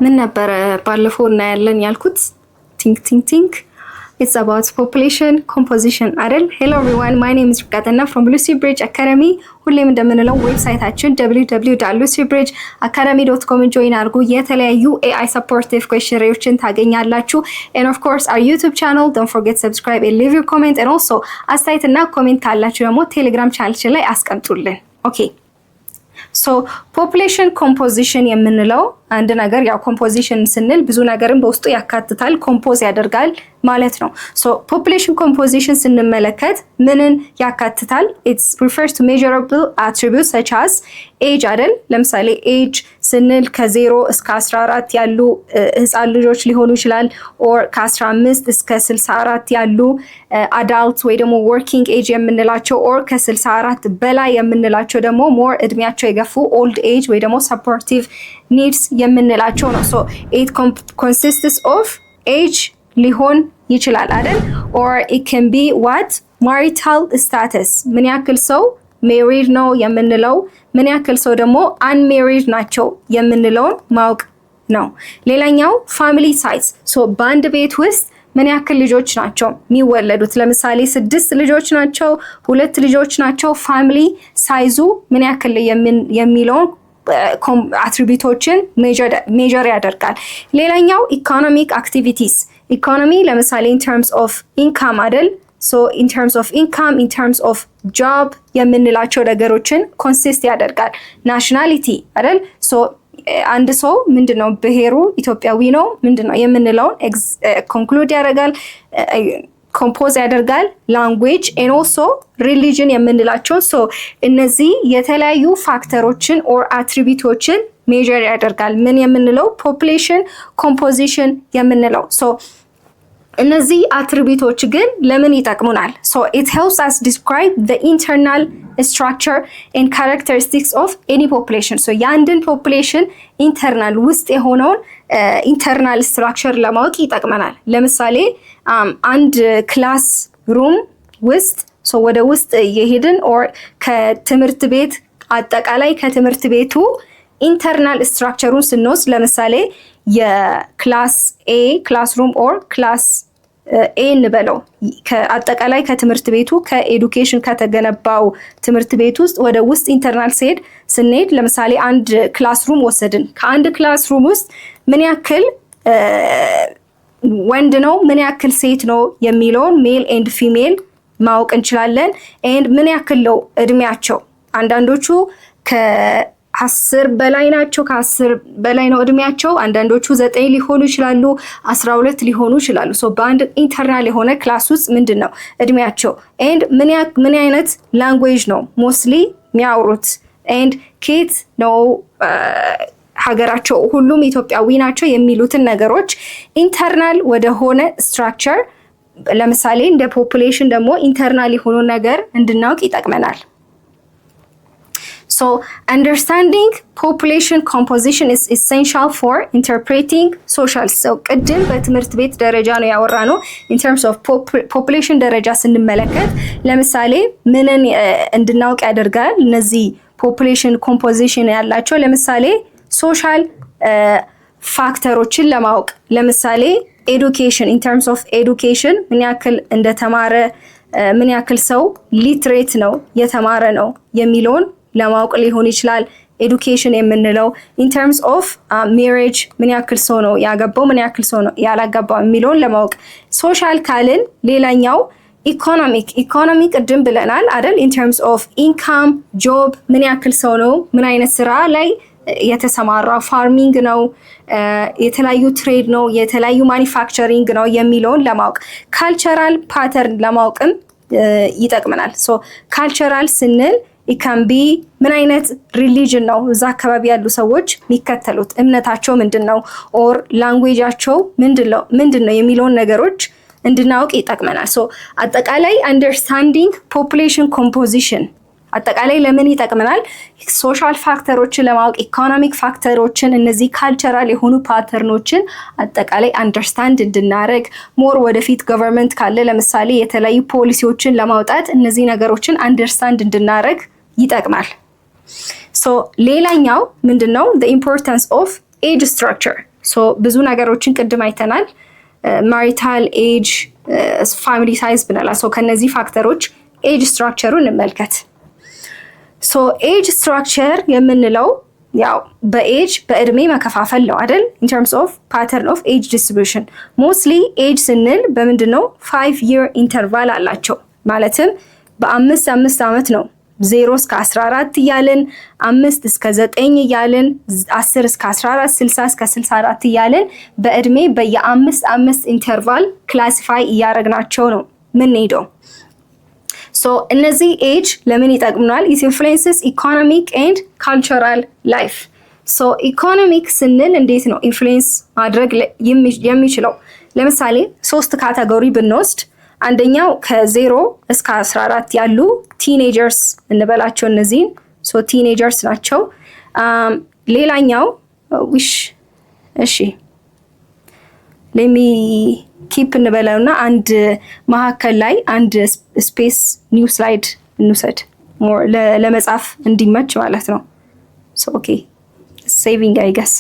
ምን ነበር ባለፈው እናያለን ያልኩት think it's about population composition አይደል? Hello everyone, my name is Rukatana from Lucy Bridge Academy. ሁሌም እንደምንለው ዌብሳይታችን www.lucyBridgeacademy.com join አድርጉ። የተለያዩ AI supportive questionnaires ታገኛላችሁ. And of course our YouTube channel, don't forget subscribe and leave your comment, and also አስተያየትና ኮሜንት ካላችሁ ደግሞ ቴሌግራም ቻናላችን ላይ አስቀምጡልን. Okay. So population composition የምንለው አንድ ነገር ያው composition ስንል ብዙ ነገርን በውስጡ ያካትታል compose ያደርጋል ማለት ነው። So population composition ስንመለከት ምንን ያካትታል? It refers to measurable attributes such as age አይደል? ለምሳሌ age ስንል ከ0 እስከ 14 ያሉ ህፃን ልጆች ሊሆኑ ይችላል or ከ15 እስከ 64 ያሉ adult ወይ ደግሞ working age የምንላቸው or ከ64 በላይ የምንላቸው ደግሞ more እድሜያቸው የገፉ old age ወይ ደግሞ supportive needs የምንላቸው ነው። So it consists of age ሊሆን ይችላል አይደል? or it can be what marital status ምን ያክል ሰው married ነው የምንለው ምን ያክል ሰው ደግሞ unmarried ናቸው የምንለውን ማወቅ ነው። ሌላኛው family size so በአንድ ቤት ውስጥ ምን ያክል ልጆች ናቸው የሚወለዱት? ለምሳሌ 6 ልጆች ናቸው 2 ልጆች ናቸው family ሳይዙ ምን ያክል የሚለውን አትሪቢዩቶችን ሜጀር ያደርጋል። ሌላኛው ኢኮኖሚክ አክቲቪቲስ ኢኮኖሚ ለምሳሌ in terms of income አይደል? so in terms of income, in terms of job የምንላቸው ነገሮችን ኮንሲስት ያደርጋል። ናሽናሊቲ አይደል? so አንድ ሰው ምንድነው ብሄሩ ኢትዮጵያዊ ነው ምንድነው የምንለውን ኮንክሉድ ያደርጋል ኮምፖዝ ያደርጋል። ላንጉዌጅ and also religion የምንላቸው so እነዚህ የተለያዩ ፋክተሮችን or አትሪቢዩቶችን ሜጀር ያደርጋል ምን የምንለው population composition የምንለው so እነዚህ አትሪቢዩቶች ግን ለምን ይጠቅሙናል? so it helps us describe the internal structure and characteristics of any population so የአንድን population internal ውስጥ የሆነውን internal structure ለማወቅ ይጠቅመናል። ለምሳሌ አንድ ክላስ ሩም ውስጥ so ወደ ውስጥ የሄድን or ከትምህርት ቤት አጠቃላይ ከትምህርት ቤቱ internal structureን ስንወስድ ለምሳሌ የክላስ A classroom or class A እንበለው ከአጠቃላይ ከትምህርት ቤቱ ከኤዱኬሽን ከተገነባው ትምህርት ቤት ውስጥ ወደ ውስጥ ኢንተርናል ስንሄድ ለምሳሌ አንድ ክላስሩም ወሰድን። ከአንድ ክላስሩም ውስጥ ምን ያክል ወንድ ነው ምን ያክል ሴት ነው የሚለውን ሜል ኤንድ ፊሜል ማወቅ እንችላለን። ኤንድ ምን ያክል ነው እድሜያቸው? አንዳንዶቹ ከ10 በላይ ናቸው ከ10 በላይ ነው እድሜያቸው። አንዳንዶቹ 9 ሊሆኑ ይችላሉ 12 ሊሆኑ ይችላሉ። ሶ በአንድ ኢንተርናል የሆነ ክላስ ውስጥ ምንድነው እድሜያቸው? ኤንድ ምን አይነት ላንጉዌጅ ነው ሞስትሊ የሚያወሩት? ኤንድ ኬት ነው ሀገራቸው? ሁሉም ኢትዮጵያዊ ናቸው የሚሉትን ነገሮች ኢንተርናል ወደ ሆነ ስትራክቸር ለምሳሌ እንደ ፖፑሌሽን ደግሞ ኢንተርናል የሆኑ ነገር እንድናውቅ ይጠቅመናል። So understanding population composition is essential for interpreting social so ቅድም በትምህርት ቤት ደረጃ ነው ያወራነው in terms of population ደረጃ ስንመለከት ለምሳሌ ምንን እንድናውቅ ያደርጋል? እነዚህ population composition ያላቸው ለምሳሌ ሶሻል ፋክተሮችን ለማወቅ ለምሳሌ education in terms of education ምን ያክል እንደተማረ ምን ያክል ሰው ሊትሬት ነው የተማረ ነው የሚለውን ለማወቅ ሊሆን ይችላል። education የምንለው in terms of marriage ምን ያክል ሰው ነው ያገባው ምን ያክል ሰው ነው ያላገባው የሚለውን ለማወቅ ሶሻል ካልን ሌላኛው ኢኮኖሚ ቅድም ብለናል አይደል? in terms of income job ምን ያክል ሰው ነው ምን አይነት ስራ ላይ የተሰማራ ፋርሚንግ ነው የተለያዩ ትሬድ ነው የተለያዩ ማኒፋክቸሪንግ ነው የሚለውን ለማወቅ ካልቸራል ፓተርን ለማወቅም ይጠቅመናል። ሶ ካልቸራል ስንል it can be ምን አይነት ሪሊጅን ነው እዛ አካባቢ ያሉ ሰዎች የሚከተሉት እምነታቸው ምንድነው or ላንጉዌጃቸው ምንድነው የሚለውን ነገሮች እንድናውቅ ይጠቅመናል። ሶ አጠቃላይ understanding population composition አጠቃላይ ለምን ይጠቅመናል? ሶሻል ፋክተሮችን ለማወቅ ኢኮኖሚክ ፋክተሮችን እነዚህ ካልቸራል የሆኑ ፓተርኖችን አጠቃላይ አንደርስታንድ እንድናረግ ሞር ወደፊት ገቨርንመንት ካለ ለምሳሌ የተለያዩ ፖሊሲዎችን ለማውጣት እነዚህ ነገሮችን አንደርስታንድ እንድናረግ ይጠቅማል። ሶ ሌላኛው ምንድነው the importance of age structure ሶ ብዙ ነገሮችን ቅድም አይተናል። ማሪታል ኤጅ፣ ፋሚሊ ሳይዝ ብንላ። ሶ ከነዚህ ፋክተሮች ኤጅ ስትራክቸሩን እንመልከት። ሶ ኤጅ ስትራክቸር የምንለው ያው በኤጅ በእድሜ መከፋፈል ነው አይደል? in terms of pattern of age distribution mostly ኤጅ ስንል በምንድነው 5 year interval አላቸው። ማለትም በ5 ዓመት ነው 0 እስከ 14 እያልን 5 እስከ 9 እያልን 10 እስከ 14 60 እስከ 64 እያልን በእድሜ በየ5 ኢንተርቫል ክላሲፋይ እያደረግናቸው ነው ምን ሄደው። ሶ እነዚህ ኤጅ ለምን ይጠቅሙናል? it influences economic and cultural life. ሶ ኢኮኖሚክ ስንል እንዴት ነው ኢንፍሉዌንስ ማድረግ የሚችለው? ለምሳሌ 3 ካቴጎሪ ብንወስድ አንደኛው ከ0 እስከ 14 ያሉ ቲኔጀርስ እንበላቸው እነዚህን። ሶ ቲኔጀርስ ናቸው። ሌላኛው እሺ ሌሚ ኪፕ እንበለውና አንድ መሀከል ላይ አንድ ስፔስ ኒው ስላይድ እንውሰድ ለመጻፍ እንዲመች ማለት ነው። ሶ ኦኬ ሴቪንግ አይ ገስ።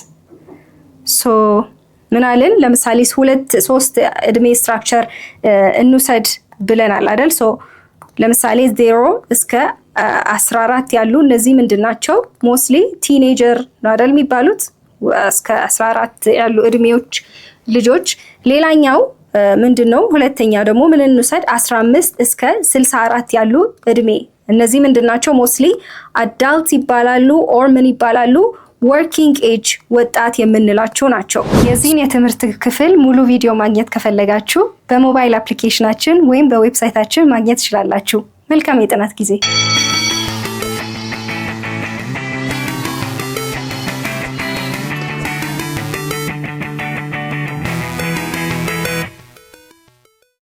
ሶ ምን አለን? ለምሳሌ 3 እድሜ ስትራክቸር እንውሰድ ብለናል አይደል? ሶ ለምሳሌ 0 እስከ 14 ያሉ እነዚህ ምንድናቸው? ሞስትሊ ቲኔጀር ነው አይደል የሚባሉት? እስከ 14 ያሉ እድሜዎች ልጆች። ሌላኛው ምንድነው? ሁለተኛው ደግሞ ምን እንውሰድ? 15 እስከ 64 ያሉ እድሜ እነዚህ ምንድናቸው? ሞስትሊ አዳልት ይባላሉ ኦር ምን ይባላሉ? ወርኪንግ ኤጅ ወጣት የምንላቸው ናቸው። የዚህን የትምህርት ክፍል ሙሉ ቪዲዮ ማግኘት ከፈለጋችሁ በሞባይል አፕሊኬሽናችን ወይም በዌብሳይታችን ማግኘት ትችላላችሁ። መልካም የጥናት ጊዜ